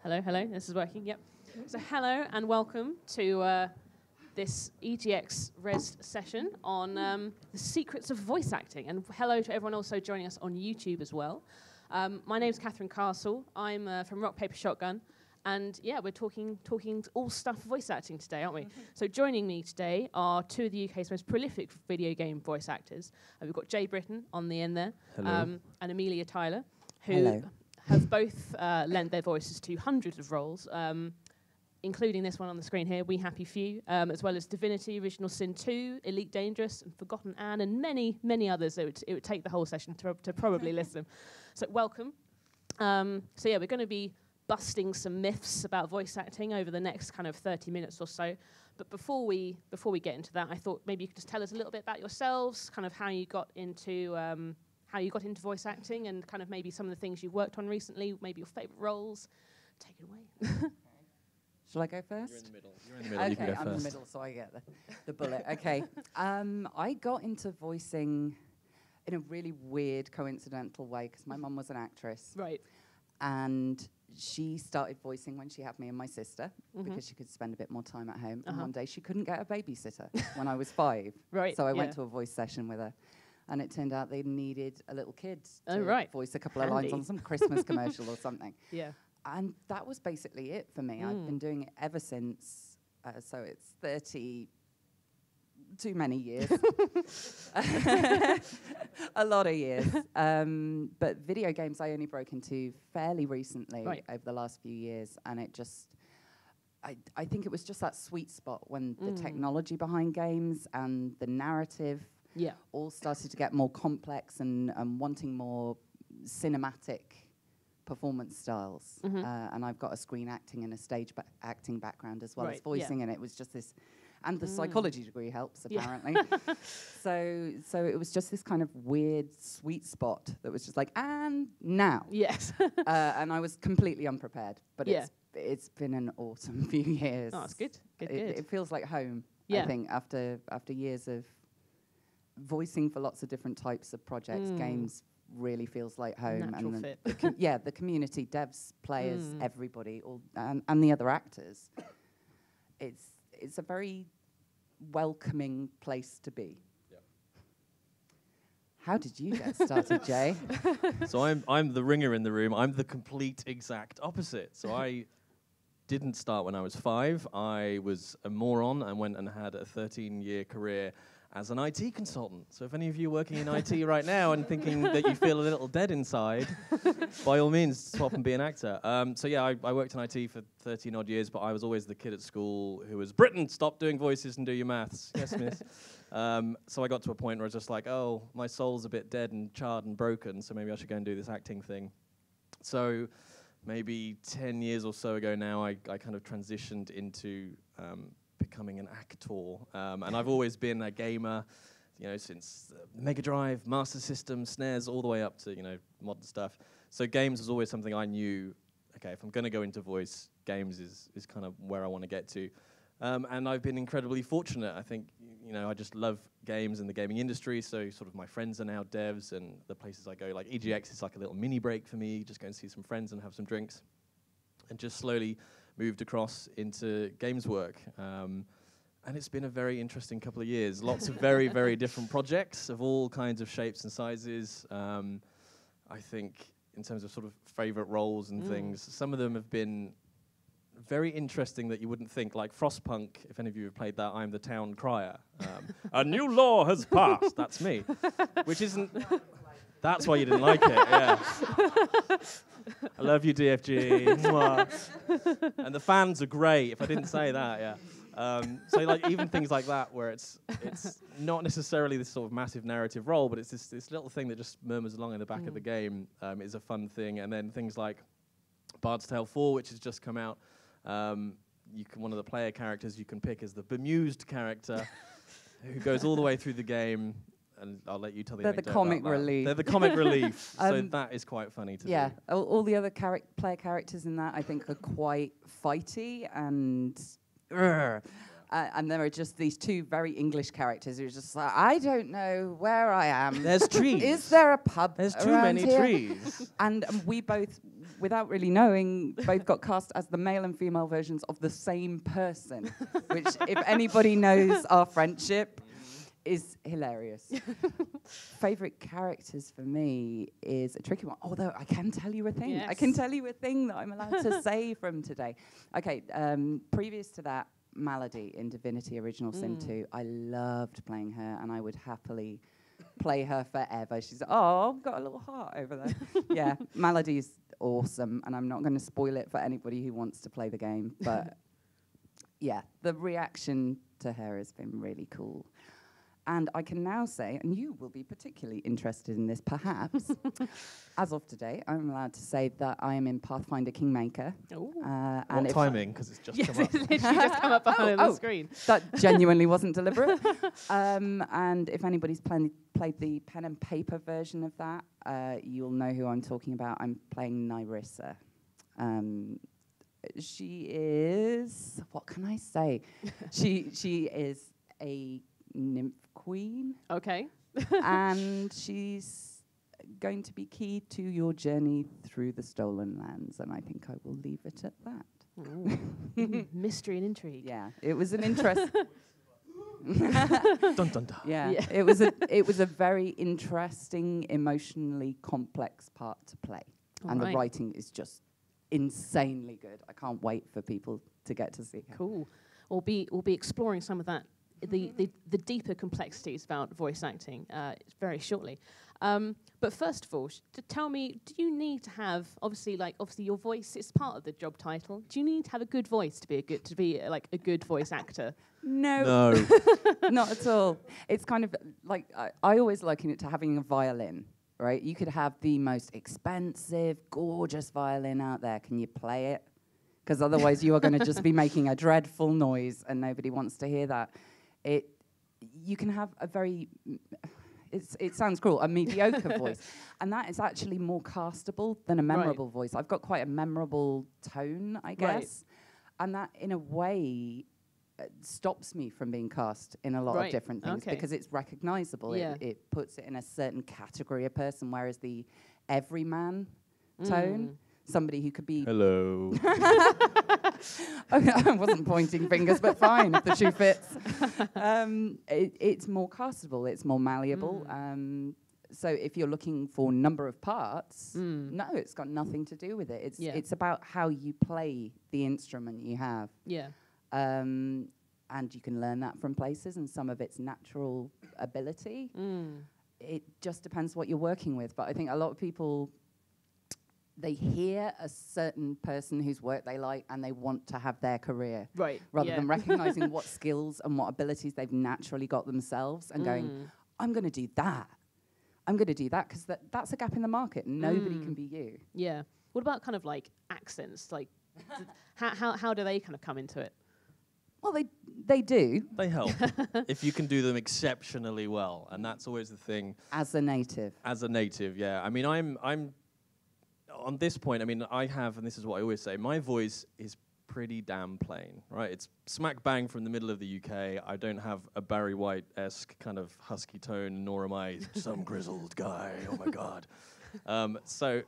Hello, hello. This is working. Yep. So hello and welcome to this EGX Res session on the secrets of voice acting. And hello to everyone also joining us on YouTube as well. My name is Catherine Castle. I'm from Rock Paper Shotgun. And yeah, we're talking all stuff voice acting today, aren't we? So joining me today are two of the UK's most prolific video game voice actors. We've got Britton on the end there, and Amelia Tyler, who have both lent their voices to hundreds of roles, including this one on the screen here, We Happy Few, as well as Divinity, Original Sin 2, Elite Dangerous, and Forgotten Anne, and many, many others. It would take the whole session to probably list them. So welcome. So yeah, we're going to be busting some myths about voice acting over the next kind of 30 minutes or so. But before we get into that, I thought maybe you could just tell us a little bit about yourselves, kind of how you got into voice acting, and kind of maybe some of the things you've worked on recently, maybe your favourite roles. Take it away. Shall I go first? You're in the middle. Okay, you can go I'm in the middle, so I get the bullet. Okay. I got into voicing in a really weird, coincidental way, because my mum was an actress. Right. And she started voicing when she had me and my sister, because she could spend a bit more time at home. And one day she couldn't get a babysitter when I was 5. Right. So I went to a voice session with her. And it turned out they needed a little kid to voice a couple of lines on some Christmas commercial or something. Yeah. And that was basically it for me. I've been doing it ever since. So it's 30, too many years. A lot of years. But video games I only broke into fairly recently over the last few years. And it just, I think it was just that sweet spot when the technology behind games and the narrative all started to get more complex and wanting more cinematic performance styles. And I've got a screen acting and a stage acting background as well as voicing, and it was just this, and the psychology degree helps apparently. So it was just this kind of weird sweet spot that was just like, and now. Yes. And I was completely unprepared, but it's been an awesome few years. Oh, that's good. Good. It feels like home, I think, after years of voicing for lots of different types of projects. Games really feels like home. Natural and fit. The community, devs, players, everybody, and the other actors. It's a very welcoming place to be. Yep. How did you get started, Jay? So I'm the ringer in the room. I'm the complete exact opposite. So I didn't start when I was 5. I was a moron and went and had a 13-year career as an IT consultant. So if any of you are working in IT right now and thinking that you feel a little dead inside, by all means, swap and be an actor. So yeah, I worked in IT for 13 odd years, but I was always the kid at school who was, Britton, stop doing voices and do your maths. Yes, miss. So I got to a point where I was just like, oh, my soul's a bit dead and charred and broken, so maybe I should go and do this acting thing. So maybe 10 years or so ago now, I kind of transitioned into becoming an actor, and I've always been a gamer, since Mega Drive, Master System, SNES, all the way up to modern stuff. So games was always something I knew. Okay, if I'm going to go into voice, games is kind of where I want to get to, and I've been incredibly fortunate. I think I just love games and the gaming industry. So sort of my friends are now devs, and the places I go, like EGX, is like a little mini break for me. Just go and see some friends and have some drinks, and just slowly moved across into games work. And it's been a very interesting couple of years. Lots of very, very different projects of all kinds of shapes and sizes. I think in terms of sort of favorite roles and things, some of them have been very interesting that you wouldn't think, like Frostpunk. If any of you have played that, I'm the town crier. A new law has passed. That's me. Which isn't... That's why you didn't like it, yeah. I love you, DFG. And the fans are great, if I didn't say that, yeah. So like even things like that, where it's not necessarily this sort of massive narrative role, but it's this little thing that just murmurs along in the back of the game, is a fun thing. And then things like Bard's Tale 4, which has just come out, one of the player characters you can pick is the bemused character who goes all the way through the game. And I'll let you tell the anecdote. They're the comic relief. They're the comic relief. So that is quite funny to do. Yeah, all the other player characters in that I think are quite fighty and there are just these two very English characters who are just like, I don't know where I am. There's trees. Is there a pub? There's too many trees. And we both without really knowing, both got cast as the male and female versions of the same person, which, if anybody knows our friendship, is hilarious. Favorite characters for me is a tricky one, although I can tell you a thing. Yes. I can tell you a thing that I'm allowed to say from today. Okay, previous to that, Malady in Divinity Original Sin 2, I loved playing her, and I would happily play her forever. She's, got a little heart over there. Yeah, Malady's awesome, and I'm not going to spoil it for anybody who wants to play the game, but yeah, the reaction to her has been really cool. And I can now say, and you will be particularly interested in this perhaps, as of today, I'm allowed to say that I am in Pathfinder Kingmaker. And what timing? Because it's just come up. It's literally just come up behind the screen. That genuinely wasn't deliberate. And if anybody's played the pen and paper version of that, you'll know who I'm talking about. I'm playing Nyrissa. She is, what can I say? She is a nymph queen. Okay. And she's going to be key to your journey through the Stolen Lands, and I think I will leave it at that. Mystery and intrigue. Yeah, it was an interest. Dun, dun, dun. Yeah, it was a very interesting, emotionally complex part to play, and the writing is just insanely good. I can't wait for people to get to see her. Cool. We'll be exploring some of that. The deeper complexities about voice acting very shortly. But first of all, to tell me, do you need to have obviously your voice is part of the job title? Do you need to have a good voice to be a good voice actor? No, not at all. It's kind of like I always liken it to having a violin, right? You could have the most expensive, gorgeous violin out there. Can you play it? Because otherwise, you are going to just be making a dreadful noise, and nobody wants to hear that. You can have a very, it sounds cruel, a mediocre voice. And that is actually more castable than a memorable voice. I've got quite a memorable tone, I guess. Right. And that, in a way, stops me from being cast in a lot of different things because it's recognizable. Yeah. It puts it in a certain category of person, whereas the everyman tone, somebody who could be... Hello. I wasn't pointing fingers, but fine, if the shoe fits. It's more castable, it's more malleable. So if you're looking for number of parts, no, it's got nothing to do with it. It's about how you play the instrument you have. Yeah. And you can learn that from places, and some of it's natural ability. It just depends what you're working with. But I think a lot of people... they hear a certain person whose work they like and they want to have their career. Right. Rather than recognizing what skills and what abilities they've naturally got themselves and going, I'm going to do that. I'm going to do that because that's a gap in the market. Nobody can be you. Yeah. What about kind of like accents? Like, how do they kind of come into it? Well, they do. They help if you can do them exceptionally well, and that's always the thing. As a native. As a native, yeah. I mean, I'm on this point, I mean, I have, and this is what I always say, my voice is pretty damn plain, right? It's smack bang from the middle of the UK. I don't have a Barry White-esque kind of husky tone, nor am I some grizzled guy. Oh my God. So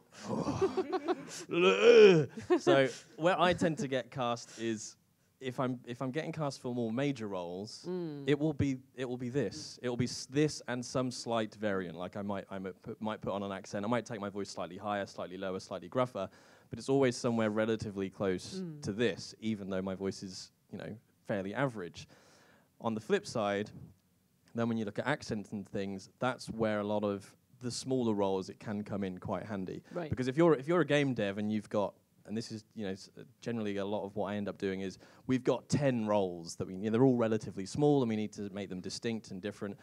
where I tend to get cast is if I'm getting cast for more major roles, it will be this. It will be this and some slight variant. Like I might put on an accent. I might take my voice slightly higher, slightly lower, slightly gruffer, but it's always somewhere relatively close to this, even though my voice is, fairly average. On the flip side, then when you look at accents and things, that's where a lot of the smaller roles, it can come in quite handy. Right. Because if you're a game dev and you've got, and this is, generally a lot of what I end up doing is we've got 10 roles that they're all relatively small and we need to make them distinct and different.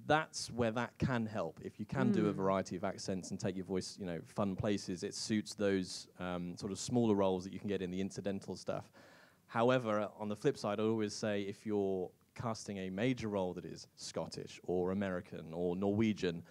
That's where that can help. If you can do a variety of accents and take your voice, fun places, it suits those sort of smaller roles that you can get in the incidental stuff. However, on the flip side, I always say if you're casting a major role that is Scottish or American or Norwegian,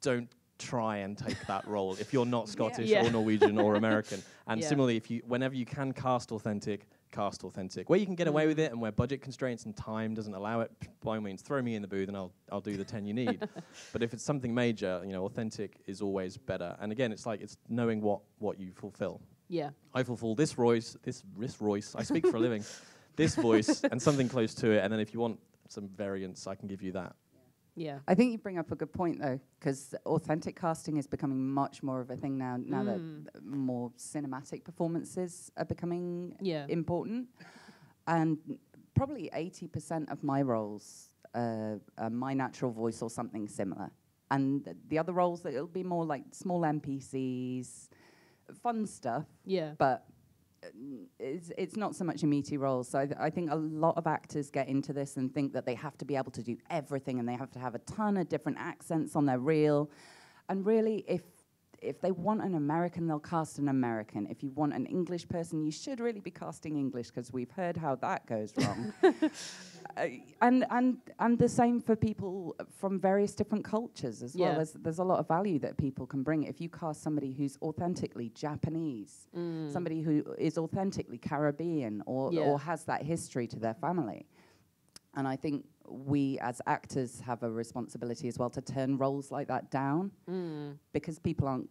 don't try and take that role if you're not Scottish or Norwegian or American. And similarly, whenever you can cast authentic, cast authentic. Where you can get away with it and where budget constraints and time doesn't allow it, by all means, throw me in the booth and I'll do the 10 you need. But if it's something major, authentic is always better. And again, it's knowing what you fulfill. Yeah. I fulfill this voice, I speak for a living, this voice and something close to it. And then if you want some variance, I can give you that. Yeah. I think you bring up a good point, though, because authentic casting is becoming much more of a thing now that more cinematic performances are becoming important. And probably 80% of my roles are my natural voice or something similar. And the other roles, it'll be more like small NPCs, fun stuff. Yeah. But it's not so much a meaty role. So I think a lot of actors get into this and think that they have to be able to do everything and they have to have a ton of different accents on their reel. And really, if they want an American, they'll cast an American. If you want an English person, you should really be casting English, because we've heard how that goes wrong. And the same for people from various different cultures as well. There's a lot of value that people can bring. If you cast somebody who's authentically Japanese, somebody who is authentically Caribbean or has that history to their family. And I think we as actors have a responsibility as well to turn roles like that down, because people aren't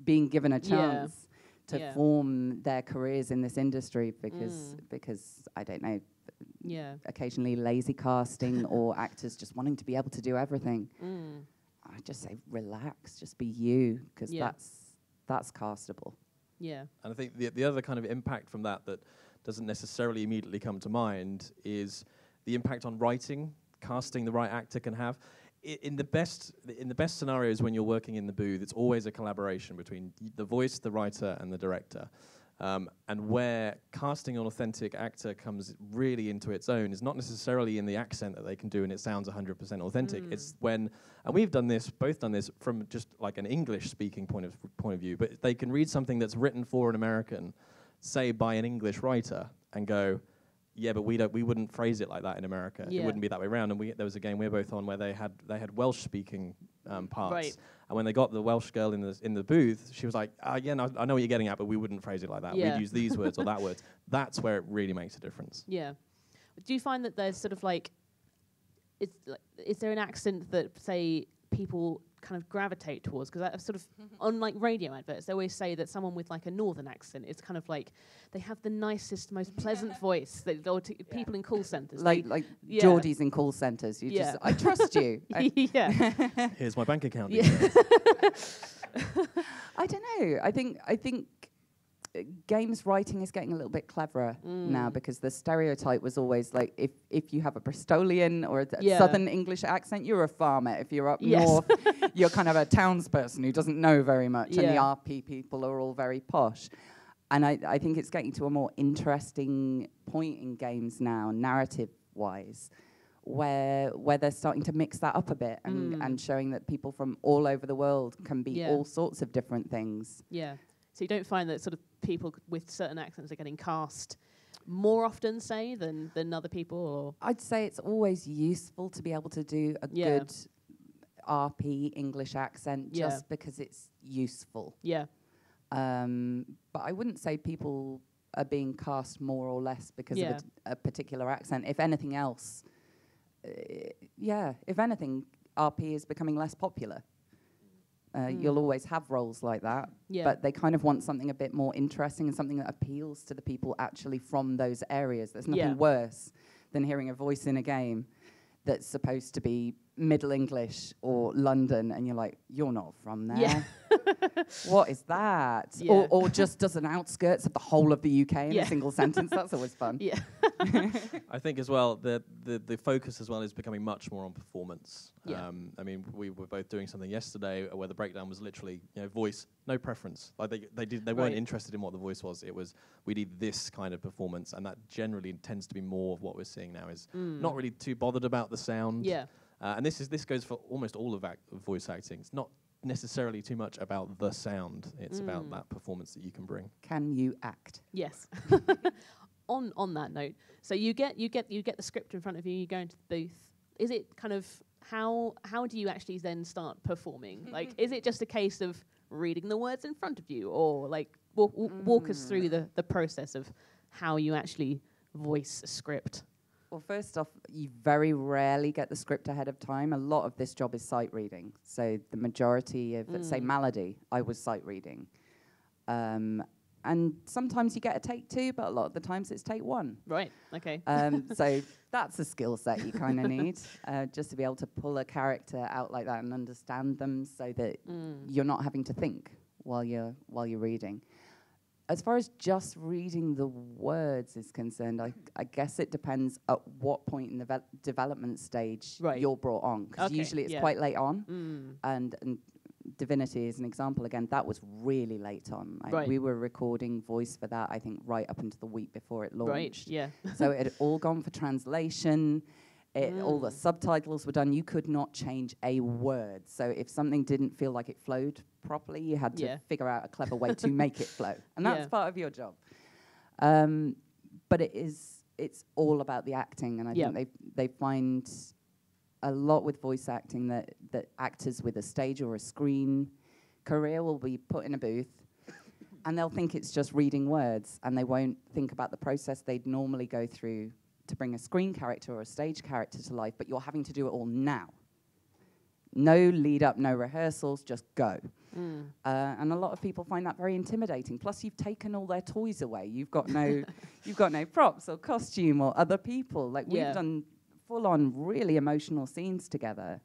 being given a chance to form their careers in this industry because I don't know, occasionally lazy casting or actors just wanting to be able to do everything. I just say relax, just be you, because that's castable. Yeah. And I think the other kind of impact from that doesn't necessarily immediately come to mind is the impact on writing, casting the right actor can have. In the best scenarios, when you're working in the booth, it's always a collaboration between the voice, the writer, and the director. And where casting an authentic actor comes really into its own is not necessarily in the accent that they can do and it sounds 100% authentic. It's when, and we've both done this from just like an English-speaking point of view, but they can read something that's written for an American, say by an English writer, and go, yeah, but we wouldn't phrase it like that in America. It wouldn't be that way around. And there was a game we were both on where they had Welsh-speaking parts. Right. And when they got the Welsh girl in the booth, she was like, yeah, no, I know what you're getting at, but we wouldn't phrase it like that. We'd use these words or that words. That's where it really makes a difference. Yeah. Do you find that there's sort of is there an accent that, say, people kind of gravitate towards? Because that sort of, on like radio adverts, they always say that someone with like a northern accent is kind of like, they have the nicest, most pleasant voice. That people in call centres. Like Geordies in call centres. You just, I trust you. Here's my bank account. I don't know. I think games writing is getting a little bit cleverer now, because the stereotype was always like, if you have a Bristolian or a Southern English accent, you're a farmer. If you're up north, you're kind of a townsperson who doesn't know very much, and the RP people are all very posh. And I think it's getting to a more interesting point in games now, narrative-wise, where they're starting to mix that up a bit and showing that people from all over the world can be all sorts of different things. Yeah. So you don't find that sort of people with certain accents are getting cast more often, say, than other people? Or I'd say it's always useful to be able to do a good RP English accent just because it's useful. Yeah. But I wouldn't say people are being cast more or less because of a particular accent. If anything else, if anything, RP is becoming less popular. You'll always have roles like that, but they kind of want something a bit more interesting and something that appeals to the people actually from those areas. There's nothing worse than hearing a voice in a game that's supposed to be Middle English or London, and you're like, you're not from there. Yeah. What is that? Yeah. Or just does an outskirts of the whole of the UK in a single sentence. That's always fun. Yeah. I think as well, the focus as well is becoming much more on performance. Yeah. I mean, we were both doing something yesterday where the breakdown was literally, voice, no preference. Like they weren't interested in what the voice was. It was, we need this kind of performance, and that generally tends to be more of what we're seeing now. Is not really too bothered about the sound. Yeah. And this goes for almost all of voice acting. It's not necessarily too much about the sound. It's about that performance that you can bring. Can you act? Yes. On that note, so you get the script in front of you. You go into the booth. Is it kind of how do you actually then start performing? Like, is it just a case of reading the words in front of you, or like walk us through the process of how you actually voice a script? Well, first off, you very rarely get the script ahead of time. A lot of this job is sight reading. So the majority of, say, Malady, I was sight reading. And sometimes you get a take 2, but a lot of the times it's take 1. Right, okay. So that's a skill set you kind of need, just to be able to pull a character out like that and understand them so that you're not having to think while you're reading. As far as just reading the words is concerned, I guess it depends at what point in the development stage you're brought on. Because usually it's quite late on. And Divinity is an example again. That was really late on. We were recording voice for that, I think, right up until the week before it launched. Right, yeah. So it had all gone for translation. All the subtitles were done. You could not change a word. So if something didn't feel like it flowed properly, you had to figure out a clever way to make it flow. And that's part of your job. But it's all about the acting. And I think they find a lot with voice acting that actors with a stage or a screen career will be put in a booth and they'll think it's just reading words and they won't think about the process they'd normally go through to bring a screen character or a stage character to life, but you're having to do it all now. No lead up, no rehearsals, just go. And a lot of people find that very intimidating. Plus, you've taken all their toys away. You've got no props or costume or other people. Like we've done full-on, really emotional scenes together.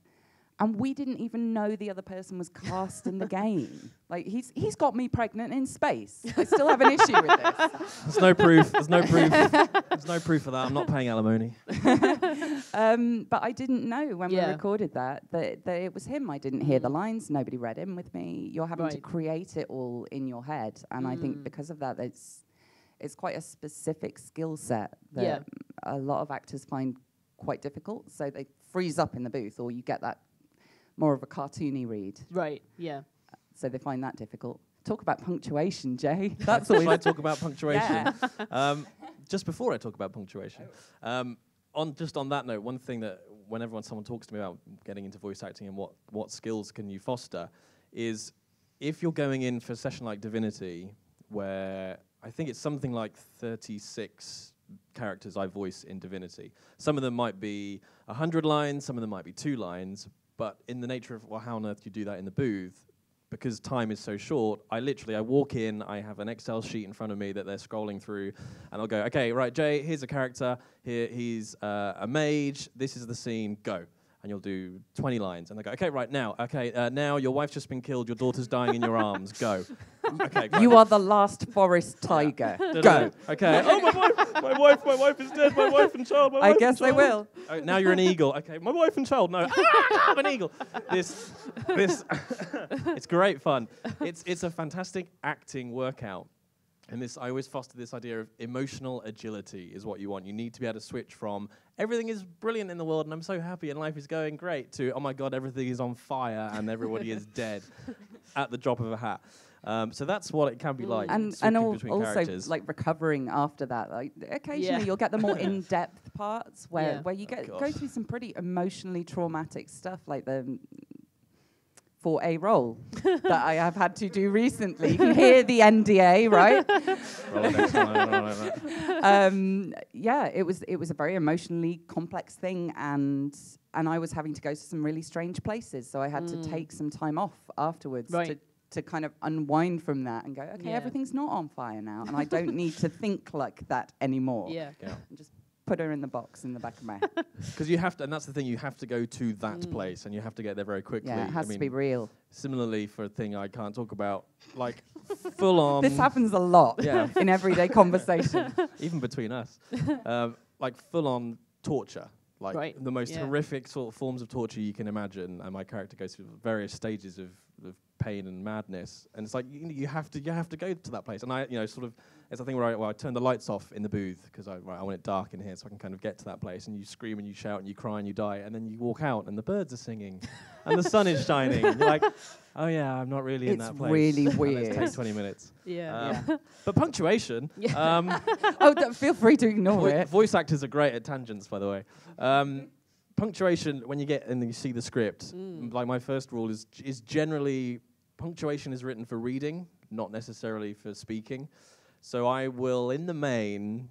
And we didn't even know the other person was cast in the game. Like, he's got me pregnant in space. I still have an issue with this. There's no proof. There's no proof. There's no proof of that. I'm not paying alimony. But I didn't know when we recorded that it was him. I didn't hear the lines. Nobody read him with me. You're having to create it all in your head. And I think because of that, it's quite a specific skill set that a lot of actors find quite difficult. So they freeze up in the booth, or you get that more of a cartoony read. Right, yeah. So they find that difficult. Talk about punctuation, Jay. That's always... Should I talk about punctuation? Just before I talk about punctuation, on that note, one thing that whenever someone talks to me about getting into voice acting and what skills can you foster is if you're going in for a session like Divinity, where I think it's something like 36 characters I voice in Divinity. Some of them might be 100 lines, some of them might be 2 lines, but in the nature of, well, how on earth do you do that in the booth? Because time is so short, I walk in, I have an Excel sheet in front of me that they're scrolling through, and I'll go, okay, right, Jay, here's a character, he's a mage, this is the scene, go. And you'll do 20 lines, and they go, okay, right, now your wife's just been killed, your daughter's dying in your arms, go. Okay, go. You are the last forest tiger. Go. Okay. Oh, my wife is dead. My wife and child. I guess they will. Now you're an eagle. Okay, my wife and child. No, I'm an eagle. This, it's great fun. It's a fantastic acting workout. And I always foster this idea of emotional agility is what you want. You need to be able to switch from everything is brilliant in the world and I'm so happy and life is going great to, oh my God, everything is on fire and everybody is dead at the drop of a hat. So that's what it can be like. And also characters. Like recovering after that. Like occasionally you'll get the more in-depth parts where you go through some pretty emotionally traumatic stuff, like the for a role that I have had to do recently. You can hear the NDA, right? It was a very emotionally complex thing, and I was having to go to some really strange places, so I had to take some time off afterwards to kind of unwind from that and go, okay, everything's not on fire now, and I don't need to think like that anymore. And just put her in the box in the back of my head. Because you have to, and that's the thing, you have to go to that place, and you have to get there very quickly. Yeah, it has to be real. Similarly, for a thing I can't talk about, like full on. This happens a lot in everyday conversation. Even between us. Like full on torture. Like the most horrific sort of forms of torture you can imagine, and my character goes through various stages of pain and madness, and it's like you have to go to that place. And I sort of, it's a thing where I turn the lights off in the booth because I want it dark in here so I can kind of get to that place. And you scream and you shout and you cry and you die, and then you walk out and the birds are singing and the sun is shining. And you're like, oh yeah, I'm not really in that place. It's really weird. Let's take 20 minutes. But punctuation. Feel free to ignore it. Voice actors are great at tangents, by the way. Punctuation, when you get and you see the script, like my first rule is generally punctuation is written for reading, not necessarily for speaking. So I will, in the main,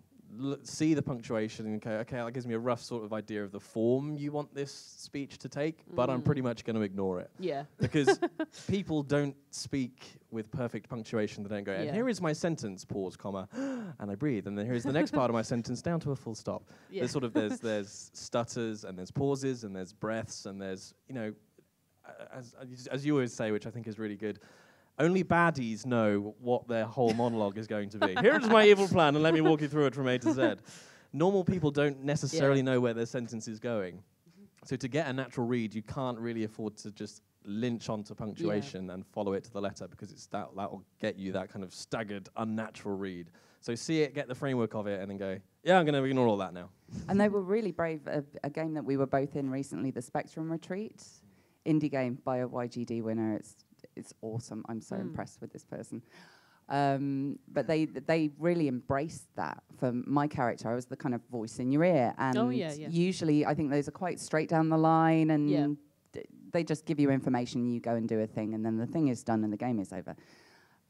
see the punctuation and go, okay, that gives me a rough sort of idea of the form you want this speech to take, but I'm pretty much going to ignore it. Yeah. Because people don't speak with perfect punctuation. They don't go, and here is my sentence, pause, comma, and I breathe. And then here's the next part of my sentence down to a full stop. Yeah. There's sort of, there's stutters and there's pauses and there's breaths and there's, you know, as you always say, which I think is really good, only baddies know what their whole monologue is going to be. Here's my evil plan, and let me walk you through it from A to Z. Normal people don't necessarily know where their sentence is going. So to get a natural read, you can't really afford to just lynch onto punctuation and follow it to the letter, because it's that will get you that kind of staggered, unnatural read. So see it, get the framework of it, and then go, yeah, I'm going to ignore all that now. And they were really brave. A game that we were both in recently, the Spectrum Retreat, indie game by a YGD winner. It's awesome. I'm so impressed with this person. But they really embraced that. For my character, I was the kind of voice in your ear. And usually I think those are quite straight down the line, and they just give you information, you go and do a thing, and then the thing is done and the game is over.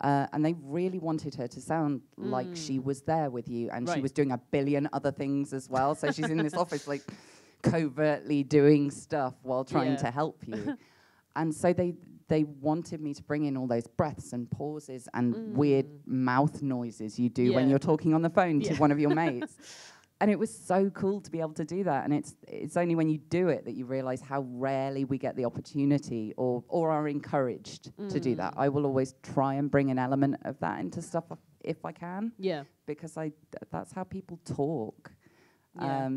And they really wanted her to sound like she was there with you, and she was doing a billion other things as well. So she's in this office like covertly doing stuff while trying to help you. And so they wanted me to bring in all those breaths and pauses and weird mouth noises you do when you're talking on the phone to one of your mates. And it was so cool to be able to do that. And it's only when you do it that you realize how rarely we get the opportunity or are encouraged to do that. I will always try and bring an element of that into stuff if I can. Yeah. Because that's how people talk. Yeah.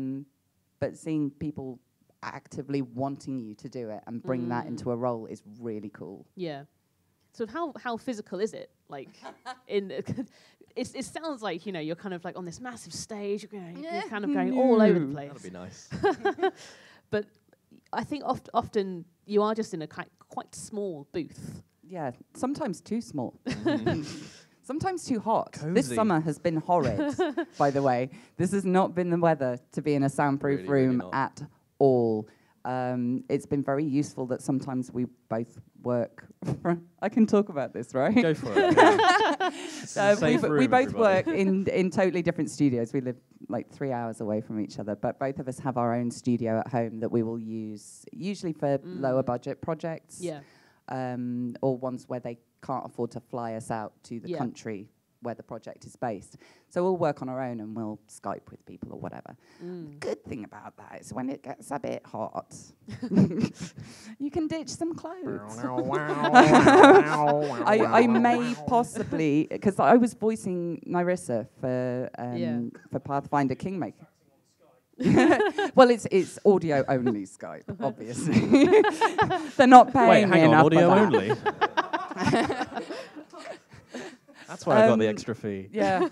But seeing people actively wanting you to do it and bring that into a role is really cool. Yeah. So how physical is it? Like, it sounds like, you know, you're kind of like on this massive stage, you're kind of going all over the place. That'd be nice. But I think often you are just in a quite small booth. Yeah, sometimes too small. Sometimes too hot. Cozy. This summer has been horrid, by the way. This has not been the weather to be in a soundproof room at all. It's been very useful that sometimes we both work. I can talk about this, right? Go for it. We both work in totally different studios. We live like 3 hours away from each other, but both of us have our own studio at home that we will use usually for lower budget projects. Yeah. Or ones where they can't afford to fly us out to the country where the project is based. So we'll work on our own and we'll Skype with people or whatever. The good thing about that is when it gets a bit hot, you can ditch some clothes. I may possibly, because I was voicing Nyrissa for Pathfinder Kingmaker. Well, it's audio only Skype, obviously. They're not paying me enough audio for only? That's why I got the extra fee. Yeah.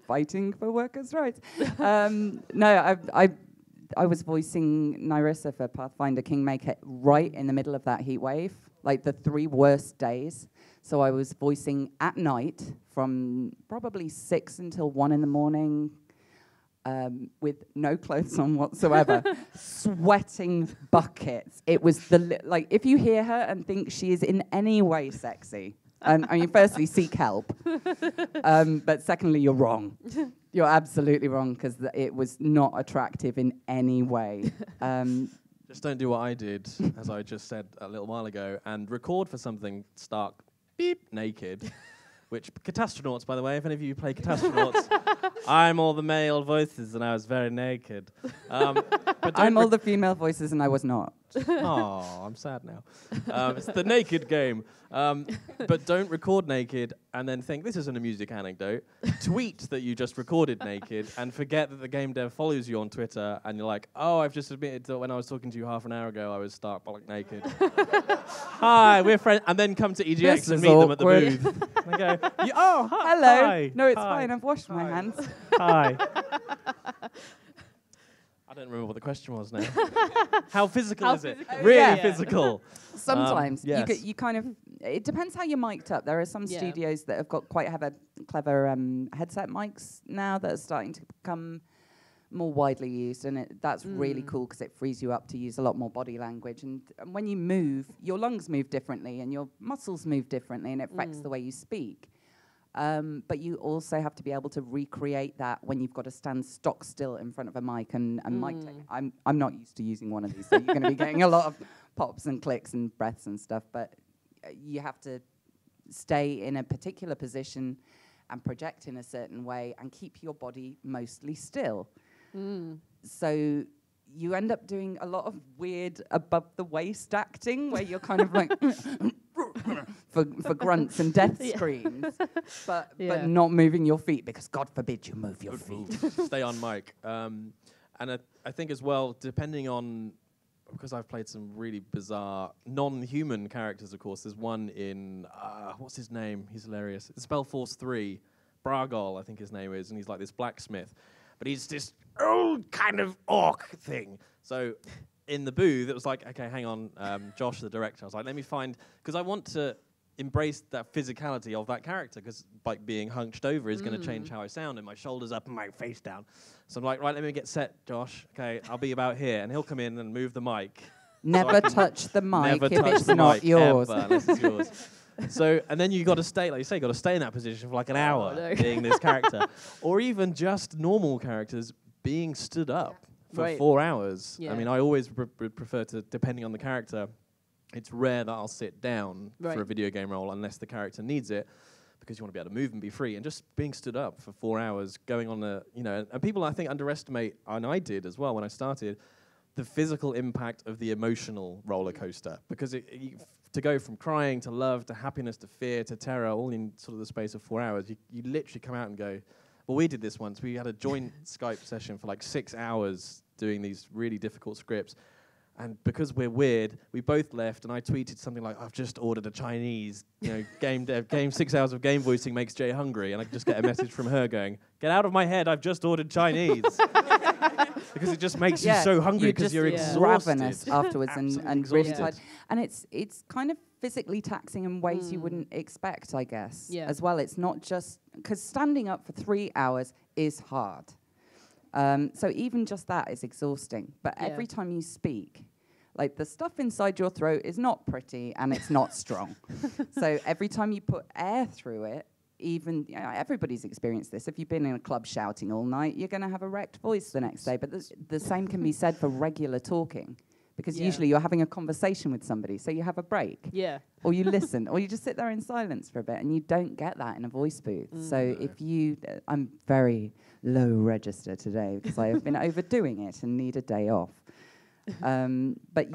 Fighting for workers' rights. No, I was voicing Nyrissa for Pathfinder Kingmaker right in the middle of that heat wave, like the 3 worst days. So I was voicing at night from probably 6 until 1 in the morning, with no clothes on whatsoever, sweating buckets. It was like, if you hear her and think she is in any way sexy, I mean, firstly, seek help. But secondly, you're wrong. You're absolutely wrong, because it was not attractive in any way. Just don't do what I did, as I just said a little while ago, and record for something stark, beep, naked. Which, Catastronauts, by the way, if any of you play Catastronauts, I'm all the male voices and I was very naked. But I'm all the female voices and I was not. Oh, I'm sad now. It's the naked game. But don't record naked and then think, this isn't a music anecdote. Tweet that you just recorded naked and forget that the game dev follows you on Twitter and you're like, oh, I've just admitted that when I was talking to you half an hour ago, I was stark bollock naked. Hi, we're friends. And then come to EGX and meet them at the booth. And go, oh, hi. Hello. Hi. No, it's fine. I've washed my hands. Hi. I don't remember what the question was now. How physical is it? Really physical. Sometimes. Yes. You kind of, it depends how you're mic'd up. There are some studios that have got clever headset mics now that are starting to become more widely used, and that's really cool because it frees you up to use a lot more body language. And when you move, your lungs move differently and your muscles move differently, and it affects the way you speak. But you also have to be able to recreate that when you've got to stand stock still in front of a mic. And mic I'm not used to using one of these, so you're going to be getting a lot of pops and clicks and breaths and stuff. But you have to stay in a particular position and project in a certain way and keep your body mostly still. So you end up doing a lot of weird above the waist acting where you're kind of like for grunts and death screams, but not moving your feet because God forbid you move your feet. Stay on mic. And I think as well, depending on, because I've played some really bizarre non-human characters, of course. There's one in, what's his name? He's hilarious. It's Spellforce 3. Bragol, I think his name is, and he's like this blacksmith. But he's this old kind of orc thing. So in the booth, it was like, okay, hang on, Josh, the director. I was like, let me find, because I want to embrace that physicality of that character, because like being hunched over is going to change how I sound, and my shoulders up and my face down. So I'm like, right, let me get set, Josh. Okay, I'll be about here, and he'll come in and move the mic. Never touch the mic if it's not yours. Ever, unless it's yours. So, and then you got to stay, like you say, you got to stay in that position for like an hour, being this character, or even just normal characters being stood up for 4 hours. Yeah. I mean, I always prefer to, depending on the character, it's rare that I'll sit down for a video game role unless the character needs it, because you want to be able to move and be free. And just being stood up for 4 hours, going on a, you know, and people I think underestimate, and I did as well when I started, the physical impact of the emotional roller coaster, because to go from crying to love to happiness to fear to terror all in sort of the space of 4 hours, you literally come out and go, well, we did this once. We had a joint Skype session for like 6 hours doing these really difficult scripts. And because we're weird, we both left, and I tweeted something like, I've just ordered a Chinese, you know, game 6 hours of game voicing makes Jay hungry. And I just get a message from her going, get out of my head, I've just ordered Chinese. Because it just makes you so hungry because you're exhausted. Ravenous afterwards and really tired. And it's kind of physically taxing in ways you wouldn't expect, I guess, as well. It's not just, because standing up for 3 hours is hard. So even just that is exhausting. But every time you speak, like the stuff inside your throat is not pretty and it's not strong. So every time you put air through it, even, you know, everybody's experienced this. If you've been in a club shouting all night, you're going to have a wrecked voice the next day. But the same can be said for regular talking, because usually you're having a conversation with somebody, so you have a break. Yeah. Or you listen, or you just sit there in silence for a bit, and you don't get that in a voice booth. So if you, I'm very low register today because I have been overdoing it and need a day off. But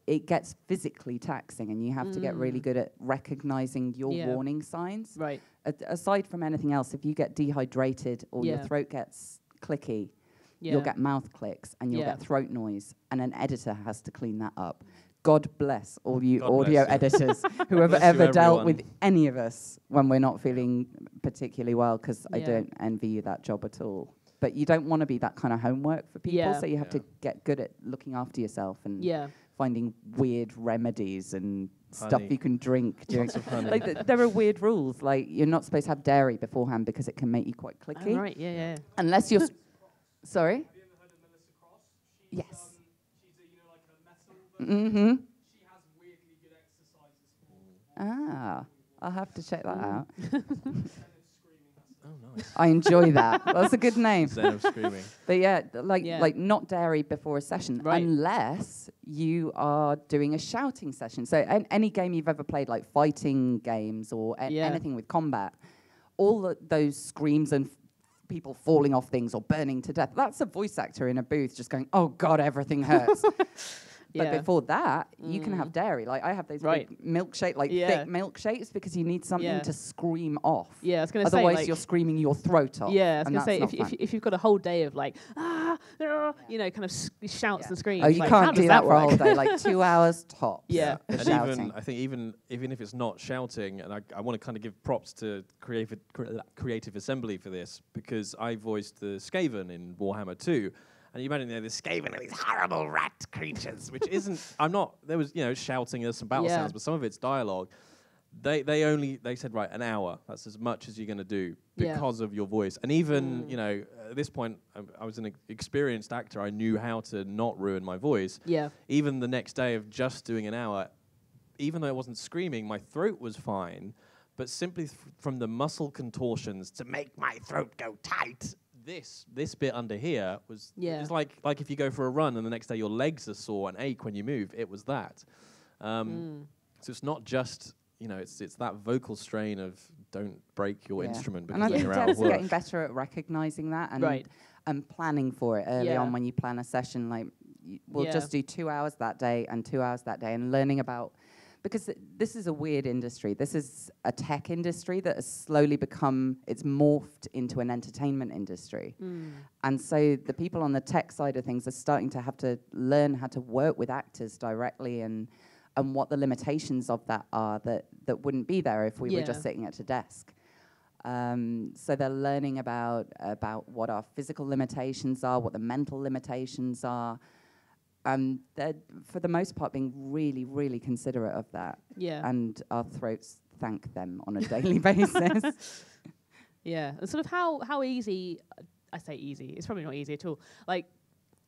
it gets physically taxing, and you have to get really good at recognizing your warning signs. Right. Aside from anything else, if you get dehydrated or your throat gets clicky, you'll get mouth clicks and you'll get throat noise, and an editor has to clean that up. God bless all you audio editors who have ever dealt with any of us when we're not feeling particularly well, because I don't envy you that job at all. But you don't want to be that kind of homework for people, so you have to get good at looking after yourself and finding weird remedies and stuff you can drink. Like there are weird rules, like you're not supposed to have dairy beforehand because it can make you quite clicky. Oh, right, yeah. Unless you're... Sorry? Have you ever heard of Melissa Cross? Yes. She's a, you know, like a metal version. She has weirdly good exercises for... I'll have to check that out. Oh, nice. I enjoy that. That's a good name. Zen of screaming. But like not dairy before a session, unless you are doing a shouting session. So any game you've ever played, like fighting games or anything with combat, all those screams and people falling off things or burning to death, that's a voice actor in a booth just going, oh God, everything hurts. But before that, you can have dairy. Like I have those big milkshake, thick milkshakes, because you need something to scream off. Yeah, I was going to say, otherwise like, you're screaming your throat off. Yeah, I was going to say, if you've got a whole day of like, you know, kind of shouts and screams. Oh, you like, can't do that for a whole day, like 2 hours tops. Yeah. And shouting. even, I think even if it's not shouting, and I want to kind of give props to Creative Assembly for this, because I voiced the Skaven in Warhammer 2. And you imagine, the Skaven are these horrible rat creatures, which isn't, there was, shouting, there's some battle sounds, but some of it's dialogue. They said, right, an hour, that's as much as you're going to do because of your voice. And even, at this point, I was an experienced actor, I knew how to not ruin my voice. Yeah. Even the next day of just doing an hour, even though I wasn't screaming, my throat was fine, but simply from the muscle contortions to make my throat go tight. This bit under here was it's like if you go for a run and the next day your legs are sore and ache when you move. It was that. So it's not just it's that vocal strain of don't break your instrument because then you're out of work. Getting better at recognizing that and planning for it early on when you plan a session. Like we'll just do 2 hours that day and 2 hours that day, and learning about. Because this is a weird industry. This is a tech industry that has slowly it's morphed into an entertainment industry. And so the people on the tech side of things are starting to have to learn how to work with actors directly and what the limitations of that are that wouldn't be there if we were just sitting at a desk. So they're learning about what our physical limitations are, what the mental limitations are. They're, for the most part, being really, really considerate of that. Yeah. And our throats thank them on a daily basis. Yeah. And sort of how easy, I say easy, it's probably not easy at all. Like,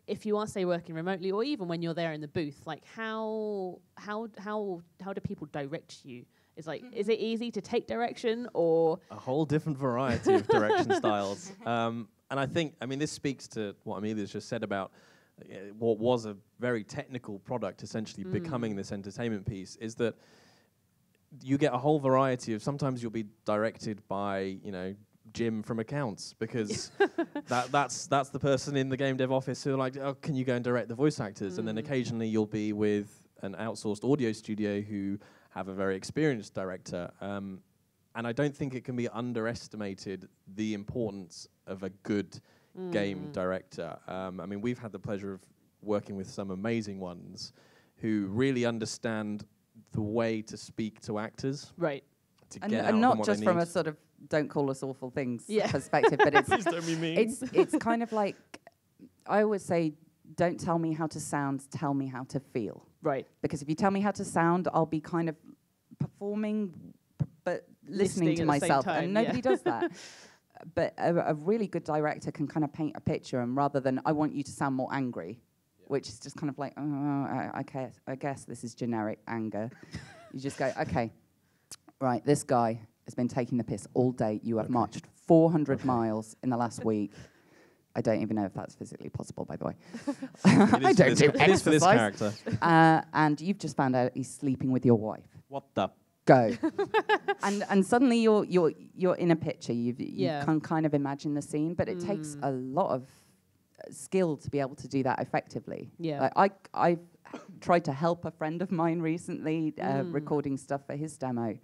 if you are, say, working remotely, or even when you're there in the booth, like, how do people direct you? Is it easy to take direction, or a whole different variety of direction styles? And I mean, this speaks to what Amelia's just said about what was a very technical product essentially becoming this entertainment piece, is that you get a whole variety of, sometimes you'll be directed by, Jim from accounts, because that's the person in the game dev office who are like, oh, can you go and direct the voice actors? And then occasionally you'll be with an outsourced audio studio who have a very experienced director. And I don't think it can be underestimated the importance of a good game director. I mean, we've had the pleasure of working with some amazing ones who really understand the way to speak to actors. Right. To get out and not what just they from need. a sort of don't call us awful things perspective, but Please don't be mean. it's kind of like, I always say, don't tell me how to sound, tell me how to feel. Right. Because if you tell me how to sound, I'll be kind of performing, but listening to myself, and nobody does that. But a really good director can kind of paint a picture, and rather than, I want you to sound more angry, which is just kind of like, I guess this is generic anger. You just go, okay, right, this guy has been taking the piss all day. You have marched 400 miles in the last week. I don't even know if that's physically possible, by the way. I don't do exercise. It is for this character. And you've just found out he's sleeping with your wife. What the? Go. and suddenly you're in a picture. You can kind of imagine the scene, but it takes a lot of skill to be able to do that effectively. Yeah. I've tried to help a friend of mine recently recording stuff for his demo.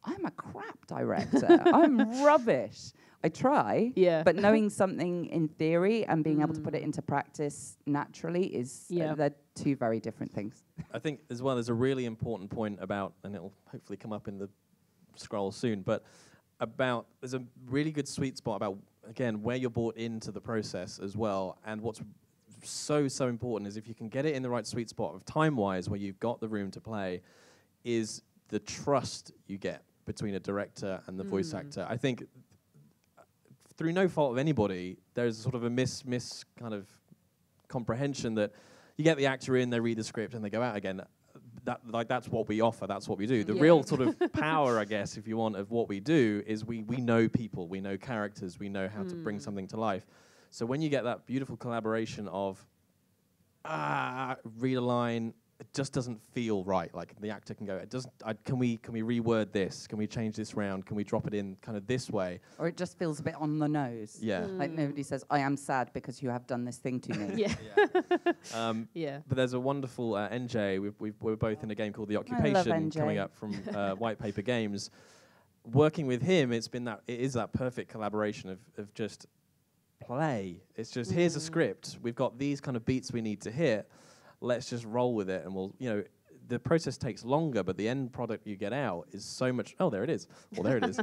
I'm a crap director. I'm rubbish. I try, but knowing something in theory and being able to put it into practice naturally is they're two very different things. I think as well there's a really important point about, and it'll hopefully come up in the scroll soon, but about there's a really good sweet spot about, again, where you're brought into the process as well. And what's so important is if you can get it in the right sweet spot of time-wise where you've got the room to play, is the trust you get between a director and the voice actor. I think through no fault of anybody, there's sort of a miss kind of comprehension that you get the actor in, they read the script, and they go out again. That's what we offer. That's what we do. The real sort of power, I guess, if you want, of what we do is we know people, we know characters, we know how to bring something to life. So when you get that beautiful collaboration of read a line, it just doesn't feel right. Like the actor can go, it doesn't. Can we reword this? Can we change this round? Can we drop it in kind of this way? Or it just feels a bit on the nose. Yeah. Like nobody says, I am sad because you have done this thing to me. But there's a wonderful NJ. We're both in a game called The Occupation coming up from White Paper Games. Working with him, it is that perfect collaboration of just play. It's just here's a script. We've got these kind of beats we need to hit. Let's just roll with it, and we'll, the process takes longer, but the end product you get out is so much. Oh, there it is. Well, there it is.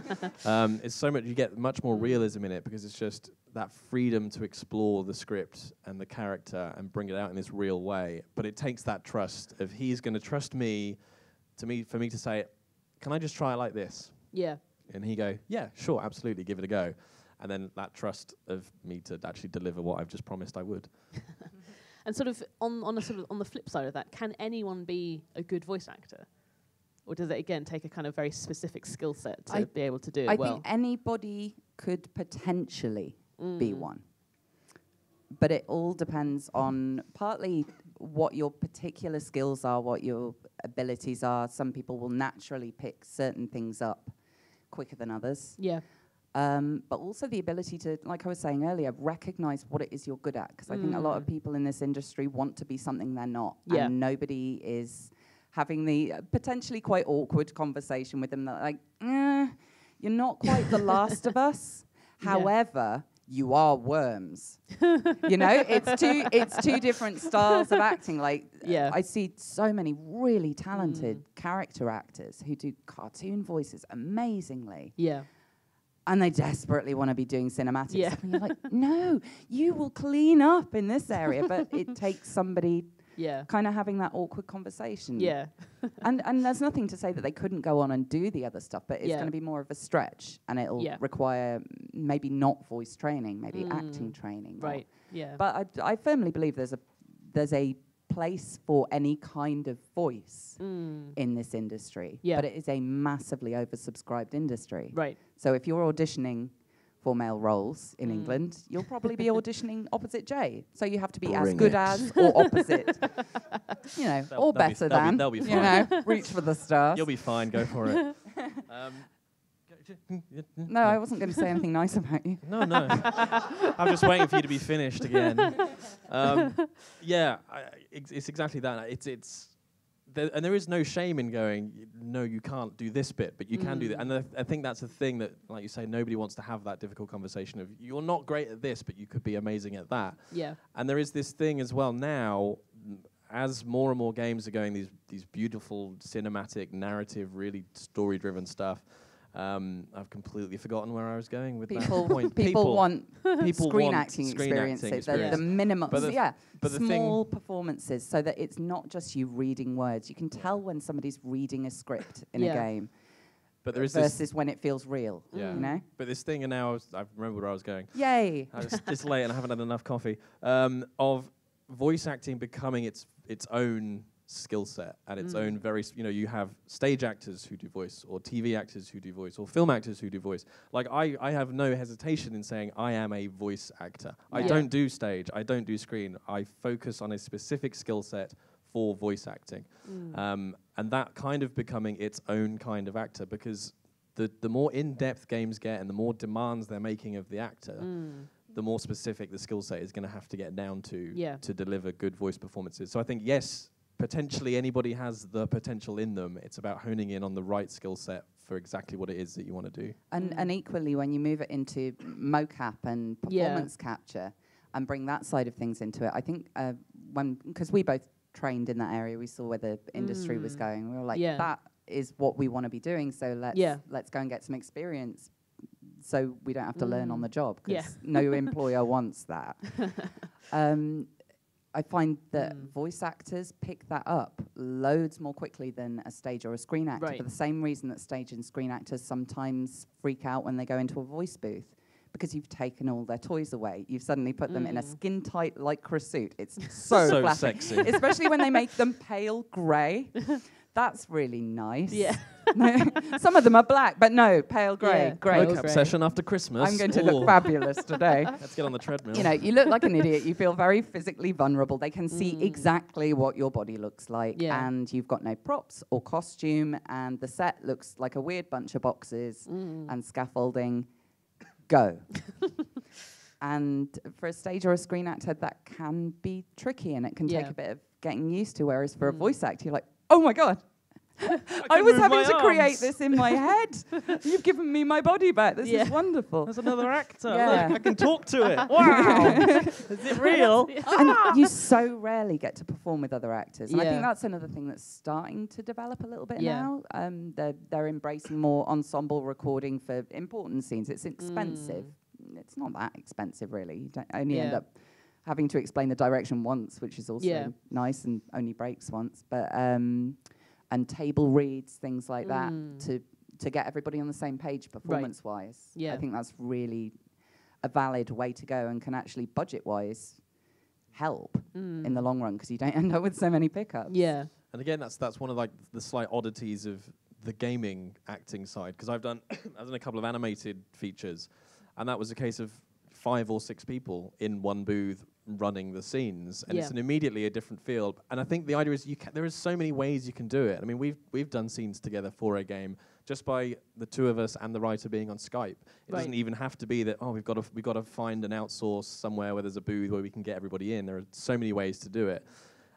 It's so much. You get much more realism in it because it's just that freedom to explore the script and the character and bring it out in this real way. But it takes that trust of he's going to trust me, for me to say, can I just try it like this? Yeah. And he go, yeah, sure, absolutely, give it a go. And then that trust of me to actually deliver what I've just promised I would. And sort of on the flip side of that, can anyone be a good voice actor? Or does it, again, take a kind of very specific skill set to be able to do it I well? think anybody could potentially be one. But it all depends on partly what your particular skills are, what your abilities are. Some people will naturally pick certain things up quicker than others. Yeah. But also the ability to, like I was saying earlier, recognize what it is you're good at. Because I think a lot of people in this industry want to be something they're not. Yeah. And nobody is having the potentially quite awkward conversation with them that like, you're not quite the last of us. Yeah. However, you are worms. You know, it's two different styles of acting. Like, I see so many really talented character actors who do cartoon voices amazingly. Yeah. And they desperately want to be doing cinematics. Yeah. And you're like, no, you will clean up in this area. But it takes somebody kind of having that awkward conversation. Yeah. and there's nothing to say that they couldn't go on and do the other stuff, but it's going to be more of a stretch. And it'll require maybe not voice training, maybe acting training. Right, yeah. But I firmly believe there's a place for any kind of voice in this industry. Yeah. But it is a massively oversubscribed industry. Right. So if you're auditioning for male roles in England, you'll probably be auditioning opposite Jay. So you have to be as good as or opposite, you know, or better than. They'll be fine. You know, reach for the stars. You'll be fine. Go for it. No, I wasn't going to say anything nice about you. No. I'm just waiting for you to be finished again. It's exactly that. And there is no shame in going, no, you can't do this bit, but you can do that. And I think that's the thing that, like you say, nobody wants to have that difficult conversation of, you're not great at this, but you could be amazing at that. Yeah. And there is this thing as well now, as more and more games are going, these beautiful cinematic, narrative, really story-driven stuff. I've completely forgotten where I was going with that point. People want screen acting experiences. The minimum. But small performances, so that it's not just you reading words. You can tell when somebody's reading a script in a game. But there is versus when it feels real. Yeah. You know. But this thing, and now I remember where I was going. Yay! It's late and I haven't had enough coffee. Of voice acting becoming its own skill set and its own you have stage actors who do voice, or TV actors who do voice, or film actors who do voice. Like I have no hesitation in saying I am a voice actor. I don't do stage, I don't do screen. I focus on a specific skill set for voice acting. And that kind of becoming its own kind of actor, because the more in-depth games get and the more demands they're making of the actor, the more specific the skill set is going to have to get down to deliver good voice performances. So I think, yes, potentially anybody has the potential in them. It's about honing in on the right skill set for exactly what it is that you want to do. And equally, when you move it into mocap and performance capture and bring that side of things into it, I think because we both trained in that area, we saw where the industry was going. We were like, that is what we want to be doing, so let's go and get some experience so we don't have to learn on the job, because no employer wants that. I find that voice actors pick that up loads more quickly than a stage or a screen actor, for the same reason that stage and screen actors sometimes freak out when they go into a voice booth, because you've taken all their toys away. You've suddenly put them in a skin-tight lycra suit. It's so classic. Sexy. Especially when they make them pale grey. That's really nice. Yeah. Some of them are black, but no, pale grey. Yeah. Great. Mocap session after Christmas. I'm going to look fabulous today. Let's get on the treadmill. You know, you look like an idiot. You feel very physically vulnerable. They can see exactly what your body looks like. Yeah. And you've got no props or costume. And the set looks like a weird bunch of boxes and scaffolding. Go. And for a stage or a screen actor, that can be tricky, and it can take a bit of getting used to. Whereas for a voice actor, you're like, oh my God, I was having to create this in my head. You've given me my body back. This is wonderful. There's another actor. Look, I can talk to it. Wow. Is it real? And you so rarely get to perform with other actors. And I think that's another thing that's starting to develop a little bit now. They're embracing more ensemble recording for important scenes. It's expensive. It's not that expensive, really. You don't only end up having to explain the direction once, which is also nice, and only breaks once. But and table reads, things like that, to get everybody on the same page performance-wise. I think that's really a valid way to go, and can actually budget-wise help in the long run, because you don't end up with so many pickups. Yeah. And again, that's one of like the slight oddities of the gaming acting side, because I've done a couple of animated features, and that was a case of 5 or 6 people in one booth running the scenes, and it's immediately a different field. And I think the idea is there is so many ways you can do it. I mean, we've done scenes together for a game just by the 2 of us and the writer being on Skype. It doesn't even have to be that we've got to find an outsource somewhere where there's a booth where we can get everybody in. There are so many ways to do it,